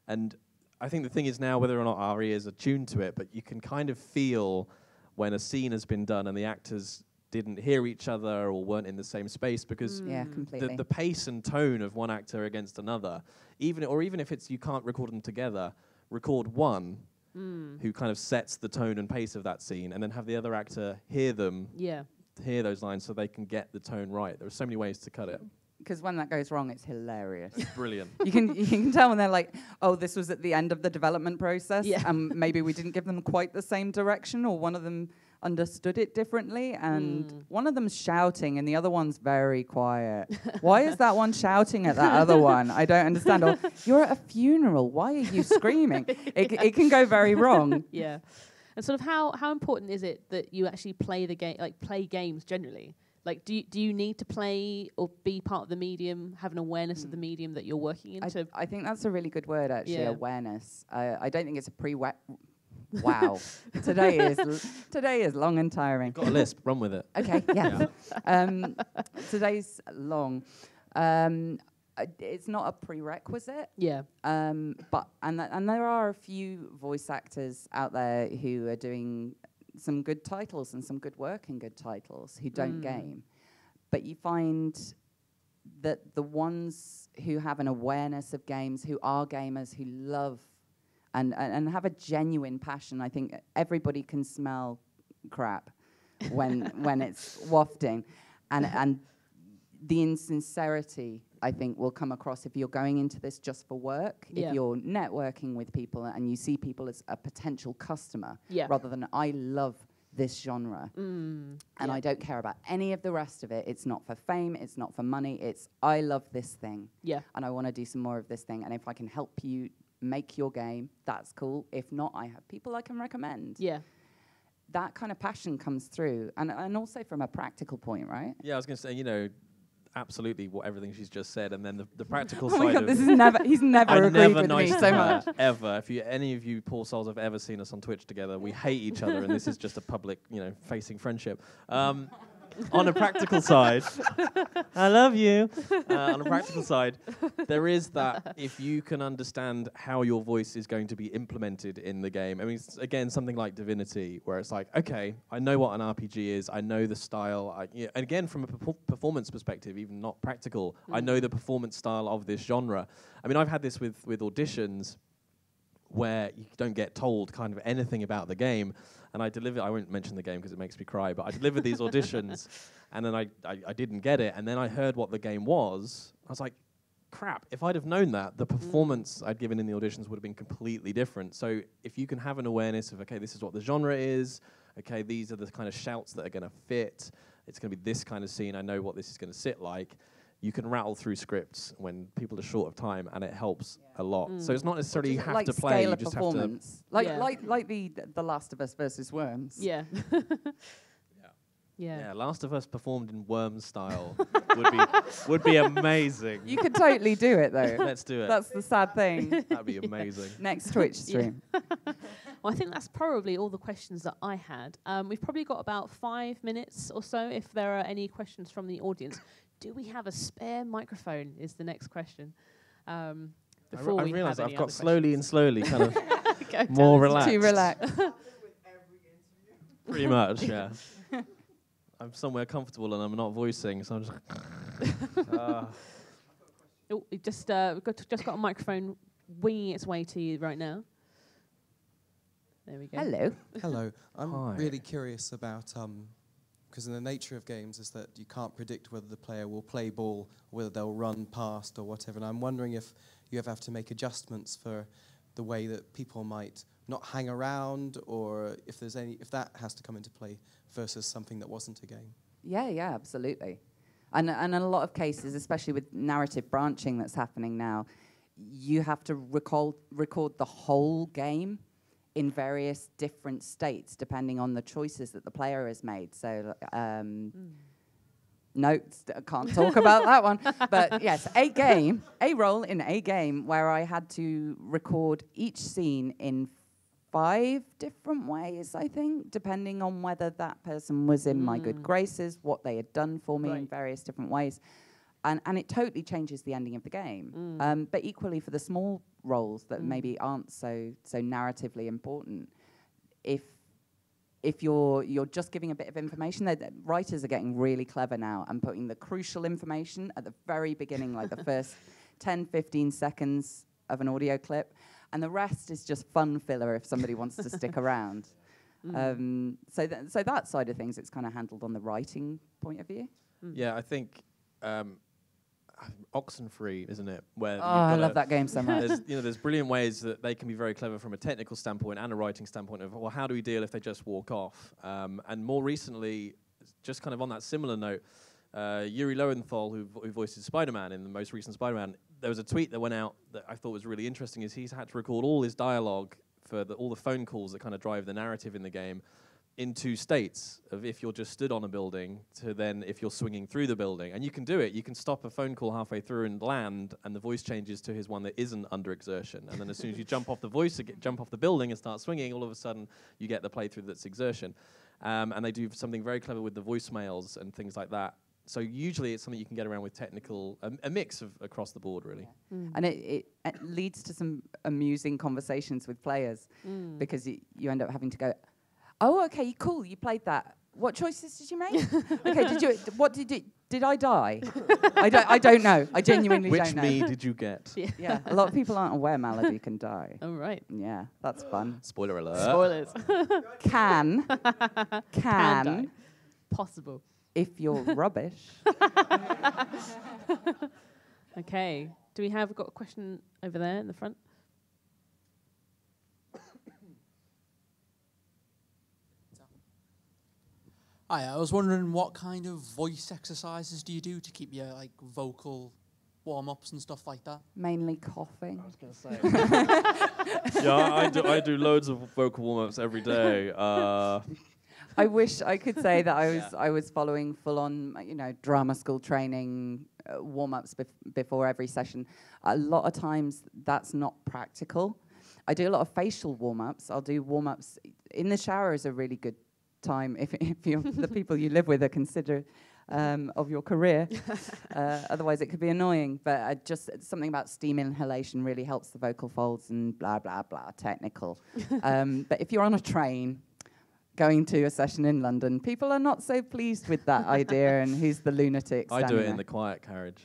and I think the thing is now whether or not our ears are tuned to it, but you can kind of feel when a scene has been done and the actors didn't hear each other or weren't in the same space, because completely. the pace and tone of one actor against another, even if it's you can't record them together, record one who kind of sets the tone and pace of that scene, and then have the other actor hear them, hear those lines so they can get the tone right. There are so many ways to cut it. Because when that goes wrong, it's hilarious. Brilliant. You can tell when they're like, oh, this was at the end of the development process, and maybe we didn't give them quite the same direction, or one of them understood it differently, and one of them's shouting and the other one's very quiet. Why is that one shouting at that other one? I don't understand. Or, you're at a funeral. Why are you screaming? It can go very wrong. Yeah. And sort of how important is it that you actually play the game, like play games generally? Like, do you need to play or be part of the medium, have an awareness of the medium that you're working in? I think that's a really good word, actually, awareness. I don't think it's a wow. Today is long and tiring. You've got a lisp, run with it. Okay, yeah. Today's long. It's not a prerequisite. Yeah. But there are a few voice actors out there who are doing some good titles and some good work in good titles who don't game. But you find that the ones who have an awareness of games, who are gamers, who love and have a genuine passion, I think everybody can smell crap when it's wafting. And the insincerity, I think, will come across if you're going into this just for work, if you're networking with people and you see people as a potential customer, rather than I love this genre and I don't care about any of the rest of it. It's not for fame, it's not for money, it's I love this thing and I want to do some more of this thing, and if I can help you make your game, that's cool. If not, I have people I can recommend. That kind of passion comes through, and also from a practical point, right? Yeah, I was going to say, absolutely everything she's just said, and then the practical oh side my God, of this is never, he's never agreed with me so much. Ever. If any of you poor souls have ever seen us on Twitch together, we hate each other, and this is just a public, facing friendship. On a practical side, I love you. On a practical side, there is that if you can understand how your voice is going to be implemented in the game. I mean, again, something like Divinity, where it's like, okay, I know what an RPG is, I know the style. And again, from a performance perspective, even not practical, I know the performance style of this genre. I mean, I've had this with auditions where you don't get told kind of anything about the game. And I won't mention the game because it makes me cry, but I delivered these auditions, and then I didn't get it, and then I heard what the game was. I was like, crap, if I'd have known that, the performance I'd given in the auditions would have been completely different. So if you can have an awareness of, okay, this is what the genre is, okay, these are the kind of shouts that are going to fit, it's going to be this kind of scene, I know what this is going to sit like, you can rattle through scripts when people are short of time, and it helps a lot. So it's not necessarily you have like to play, you just have to... Like the Last of Us versus Worms. Yeah. Yeah, Last of Us performed in Worms style would be amazing. You could totally do it, though. Let's do it. That's the sad thing. That'd be amazing. Next Twitch stream. Well, I think that's probably all the questions that I had. We've probably got about 5 minutes or so if there are any questions from the audience. Do we have a spare microphone is the next question. I realised I've got slowly kind of more relaxed. Too relaxed. Pretty much, yeah. I'm somewhere comfortable and I'm not voicing, so I'm just... Oh, we've just got a microphone winging its way to you right now. There we go. Hello. Hello. I'm Hi. really curious about... because in the nature of games is that you can't predict whether the player will play ball, or whether they'll run past or whatever. And I'm wondering if you ever have to make adjustments for the way that people might not hang around, or if that has to come into play versus something that wasn't a game. Yeah, absolutely. And in a lot of cases, especially with narrative branching that's happening now, you have to record the whole game in various different states depending on the choices that the player has made. So, no, can't talk about that one. But yes, a role in a game where I had to record each scene in 5 different ways, I think, depending on whether that person was in my good graces, what they had done for me in various different ways. And it totally changes the ending of the game. But equally for the small roles that maybe aren't so narratively important, if you're just giving a bit of information, writers are getting really clever now and putting the crucial information at the very beginning, like the first 10, 15 seconds of an audio clip, and the rest is just fun filler if somebody wants to stick around. So that side of things, it's kind of handled on the writing point of view. Yeah, I think Oxenfree, isn't it? Where I love that game so much. There's brilliant ways that they can be very clever from a technical standpoint and a writing standpoint of, well, how do we deal if they just walk off? And more recently, just kind of on that similar note, Yuri Lowenthal, who voices Spider-Man in the most recent Spider-Man, there was a tweet that went out that I thought was really interesting, is he's had to record all his dialogue for all the phone calls that kind of drive the narrative in the game in 2 states, of if you're just stood on a building to then if you're swinging through the building. And you can do it. You can stop a phone call halfway through and land, and the voice changes to his one that isn't under exertion. And then as soon as you jump off the building and start swinging, all of a sudden you get the playthrough that's exertion. And they do something very clever with the voicemails and things like that. So usually it's something you can get around with technical, a mix of across the board, really. And it leads to some amusing conversations with players because you end up having to go, oh, okay, cool, you played that. What choices did you make? Okay, did I die? I don't know. I genuinely don't know. Which me did you get? Yeah, a lot of people aren't aware Malady can die. Oh, right. Yeah, that's fun. Spoiler alert. Spoilers. Can die. Possible. If you're rubbish. Okay. Do we have got a question over there in the front? Hi, I was wondering what kind of voice exercises do you do to keep your vocal warm-ups and stuff like that? Mainly coughing. I was going to say. Yeah, I do loads of vocal warm-ups every day. I wish I could say that I was following full-on, drama school training, warm-ups before every session. A lot of times that's not practical. I do a lot of facial warm-ups. I'll do warm-ups in the shower is a really good time if you're the people you live with are considerate of your career. Otherwise it could be annoying, but just something about steam inhalation really helps the vocal folds and blah blah blah technical. But if you're on a train going to a session in London, people are not so pleased with that idea and who's the lunatic. I do it in the quiet carriage.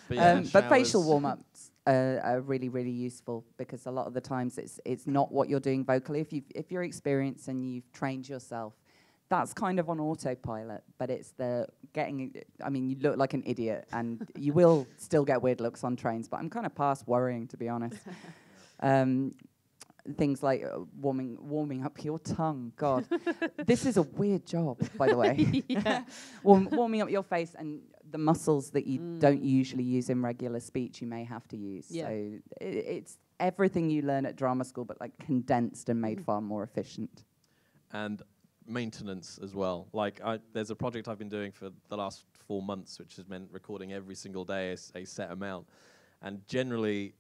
But facial warm-ups are really, really useful because a lot of the times it's not what you're doing vocally. If you're experienced and you've trained yourself, that's kind of on autopilot, but it's the getting, you look like an idiot and you will still get weird looks on trains, but I'm kind of past worrying, to be honest. Things like warming up your tongue. God, this is a weird job, by the way. Warming up your face and the muscles that you don't usually use in regular speech, you may have to use. Yeah. So it's everything you learn at drama school, but condensed and made far more efficient. And maintenance as well. There's a project I've been doing for the last 4 months, which has meant recording every single day a set amount. And generally,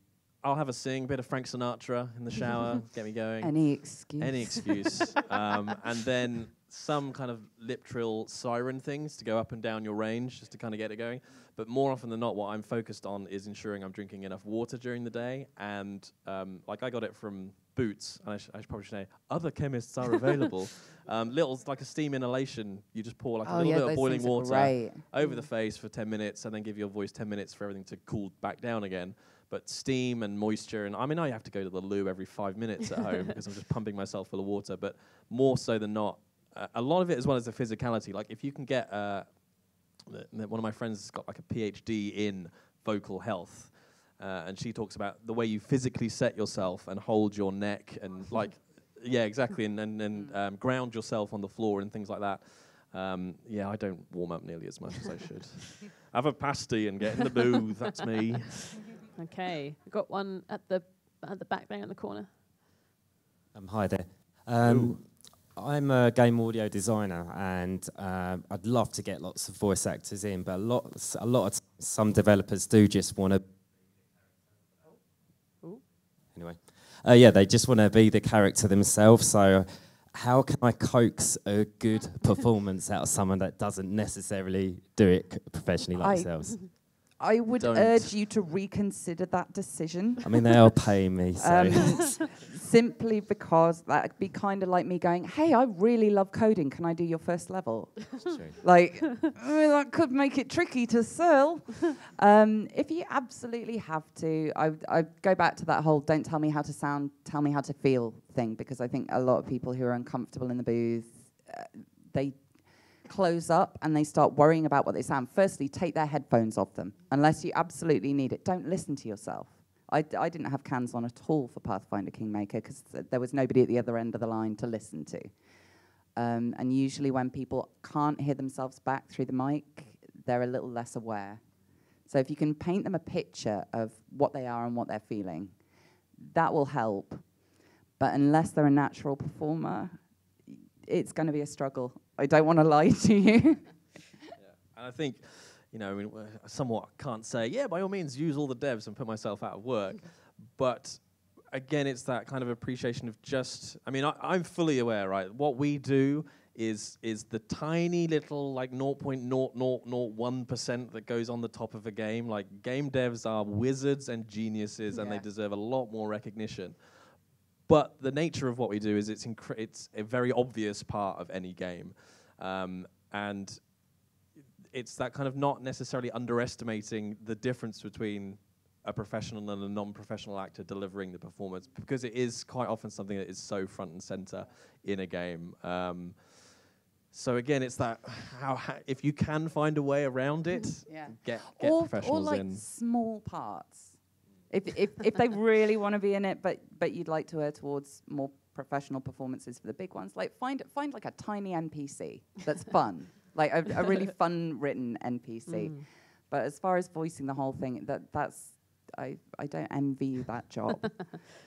I'll have a bit of Frank Sinatra in the shower, get me going. Any excuse. Any excuse. And then some kind of lip trill siren things to go up and down your range, just to kind of get it going. But more often than not, what I'm focused on is ensuring I'm drinking enough water during the day. And I got it from Boots, and I should probably say, other chemists are available. Like a steam inhalation, you just pour a little bit of boiling water over the face for 10 minutes, and then give your voice 10 minutes for everything to cool back down again. But steam and moisture, and I have to go to the loo every 5 minutes at home because I'm just pumping myself full of water. But more so than not, a lot of it as well as the physicality. Like if you can get, one of my friends has got a PhD in vocal health, and she talks about the way you physically set yourself and hold your neck and yeah, exactly, and ground yourself on the floor and things like that. Yeah, I don't warm up nearly as much as I should. Have a pasty and get in the booth. That's me. Okay, we've got one at the back there in the corner. Hi there. I'm a game audio designer, and I'd love to get lots of voice actors in, but some developers do just want to. Anyway, yeah, they just want to be the character themselves. So, how can I coax a good performance out of someone that doesn't necessarily do it professionally like themselves? I would urge you to reconsider that decision. I mean, they are paying me, so. Simply because that'd be kind of like me going, hey, I really love coding. Can I do your first level? Like, that could make it tricky to sell. If you absolutely have to, I go back to that whole don't tell me how to sound, tell me how to feel thing, because I think a lot of people who are uncomfortable in the booth, they close up and they start worrying about what they sound. Firstly, take their headphones off them. Unless you absolutely need it, don't listen to yourself. I didn't have cans on at all for Pathfinder Kingmaker because there was nobody at the other end of the line to listen to. And usually when people can't hear themselves back through the mic, they're a little less aware. So if you can paint them a picture of what they are and what they're feeling, that will help. But unless they're a natural performer, it's going to be a struggle. I don't want to lie to you. And I think, you know, I mean, somewhat can't say, yeah, by all means, use all the devs and put myself out of work. But again, it's that kind of appreciation of just, I mean, I'm fully aware, right? What we do is the tiny little, like, 0.0001% that goes on the top of a game. Like, game devs are wizards and geniuses, and they deserve a lot more recognition. But the nature of what we do is it's a very obvious part of any game. And it's that kind of not necessarily underestimating the difference between a professional and a non-professional actor delivering the performance, because it is quite often something that is so front and center in a game. So again, it's that if you can find a way around it, get professionals or like in. Small parts. If they really want to be in it, but you'd like to err towards more professional performances for the big ones, like find like a tiny NPC that's fun. Like a really fun written NPC. But as far as voicing the whole thing, I don't envy you that job.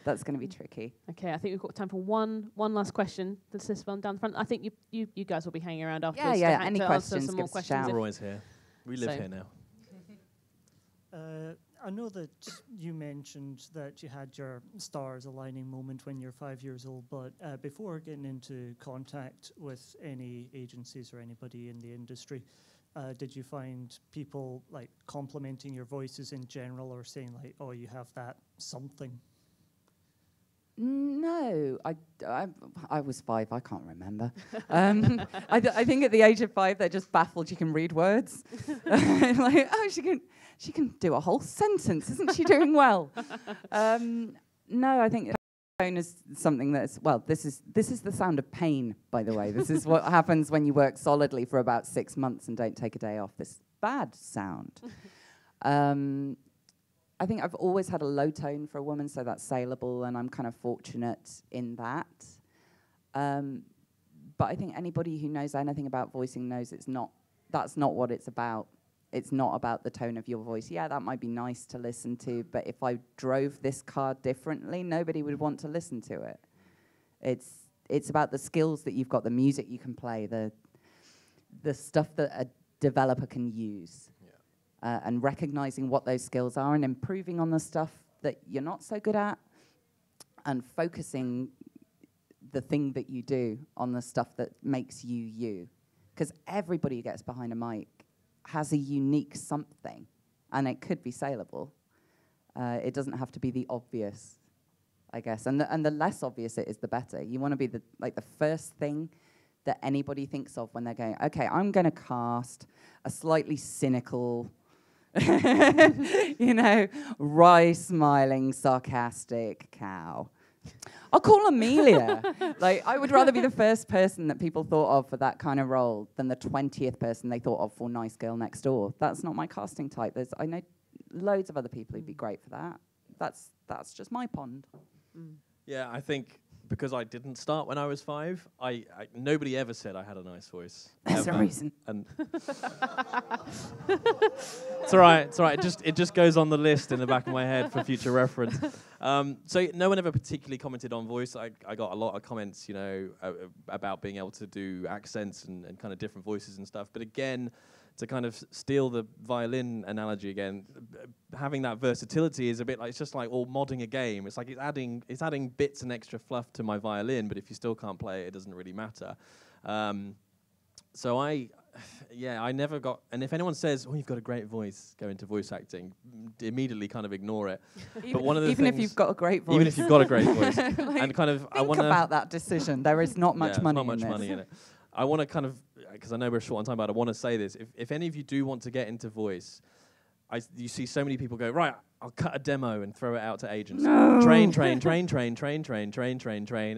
That's going to be tricky. Okay, I think we've got time for one last question. This one down the front. I think you guys will be hanging around afterwards. Yeah. To Any questions? some Give more us a questions. shout. We're always here. We live here now. I know that you mentioned that you had your stars aligning moment when you're 5 years old, but before getting into contact with any agencies or anybody in the industry, did you find people like complimenting your voices in general, or saying like, "Oh, you have that something"? No, I was 5. I can't remember. I think at the age of 5, they're just baffled you can read words. Like, oh, she can do a whole sentence. Isn't she doing well? No, I think tone is something that's, well, this is the sound of pain, by the way. This is what happens when you work solidly for about 6 months and don't take a day off. This bad sound. I think I've always had a low tone for a woman, so that's saleable, and I'm kind of fortunate in that. But I think anybody who knows anything about voicing knows that's not what it's about. It's not about the tone of your voice. Yeah, that might be nice to listen to, but if I drove this car differently, nobody would want to listen to it. It's about the skills that you've got, the music you can play, the stuff that a developer can use. And recognizing what those skills are and improving on the stuff that you're not so good at, and focusing the thing that you do on the stuff that makes you you. Because everybody who gets behind a mic has a unique something, and it could be saleable. It doesn't have to be the obvious, I guess. And the less obvious it is, the better. You want to be the first thing that anybody thinks of when they're going, okay, I'm going to cast a slightly cynical, wry, smiling, sarcastic cow. I'll call Amelia. Like, I would rather be the first person that people thought of for that kind of role than the 20th person they thought of for Nice Girl Next Door. That's not my casting type. I know loads of other people who'd be great for that. That's just my pond. Yeah, I think because I didn't start when I was 5, nobody ever said I had a nice voice. That's the ever. reason. And it's all right. It's all right. It just goes on the list in the back of my head for future reference. So no one ever particularly commented on voice. I got a lot of comments, you know, about being able to do accents and kind of different voices and stuff. But again, to kind of steal the violin analogy again, having that versatility is a bit like, it's just like modding a game. It's like it's adding bits and extra fluff to my violin, but if you still can't play it, it doesn't really matter. So I never got, and if anyone says, "Oh, you've got a great voice, go into voice acting," immediately kind of ignore it. But one of the even things, if you've got a great voice, even if you've got a great voice, like, and kind of, think about that decision. There is not much money. Not much in money in it. I want to kind of, because I know we're short on time, but I want to say this: if any of you do want to get into voice, you see so many people go, right, I'll cut a demo and throw it out to agents. No. Train, and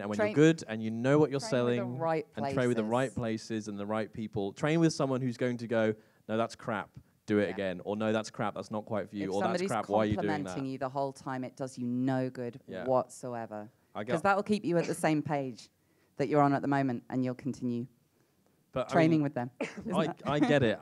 when you're good and you know what you're selling, with the right and train with the right places and the right people, train with someone who's going to go, no, that's crap, do it again, or no, that's crap, that's not quite for you, if or that's crap, why are you doing that? somebody's complimenting you the whole time, it does you no good whatsoever. Because that will keep you at the same page that you're on at the moment, and you'll continue training with them. I get it.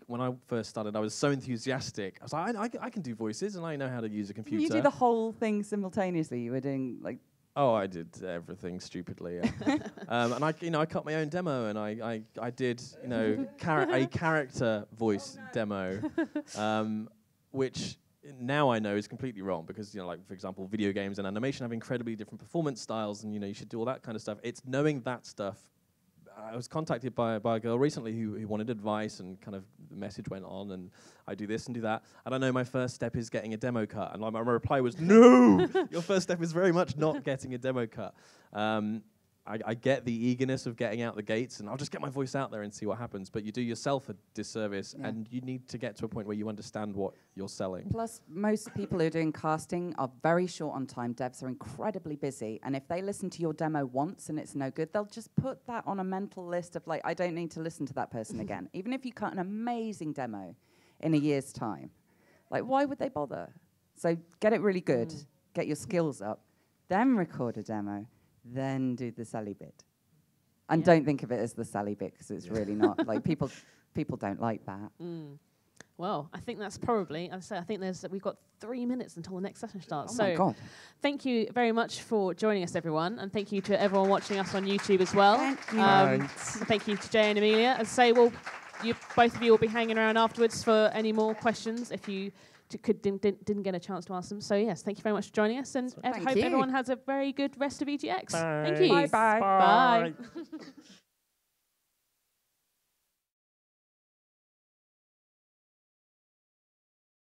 When I first started, I was so enthusiastic. I was like, I can do voices, and I know how to use a computer. You do the whole thing simultaneously. You were doing like. Oh, I did everything stupidly. Yeah. And I cut my own demo, and I did, a character voice demo, which now I know is completely wrong because, like, for example, video games and animation have incredibly different performance styles, and you should do all that kind of stuff. It's knowing that stuff. I was contacted by a girl recently who wanted advice, and kind of the message went on, and I do this and do that. And I know my first step is getting a demo cut. And my reply was, no, your first step is very much not getting a demo cut. I get the eagerness of getting out the gates, and I'll just get my voice out there and see what happens. But you do yourself a disservice, and you need to get to a point where you understand what you're selling. Plus, most people who are doing casting are very short on time. Devs are incredibly busy, and if they listen to your demo once and it's no good, they'll just put that on a mental list of, like, I don't need to listen to that person again. Even if you cut an amazing demo in a year's time, like, why would they bother? So get it really good, get your skills up, then record a demo, then do the Sally bit. And don't think of it as the Sally bit, because it's really not. Like, people don't like that. Well, I think that's probably, as I say, I think we've got 3 minutes until the next session starts. Oh, my God. Thank you very much for joining us, everyone. And thank you to everyone watching us on YouTube as well. Thank you. Thank you to Jay and Amelia. As I say, both of you will be hanging around afterwards for any more questions if you didn't get a chance to ask them. So yes, thank you very much for joining us, and I hope everyone has a very good rest of EGX. Bye. Thank you. Bye. Bye.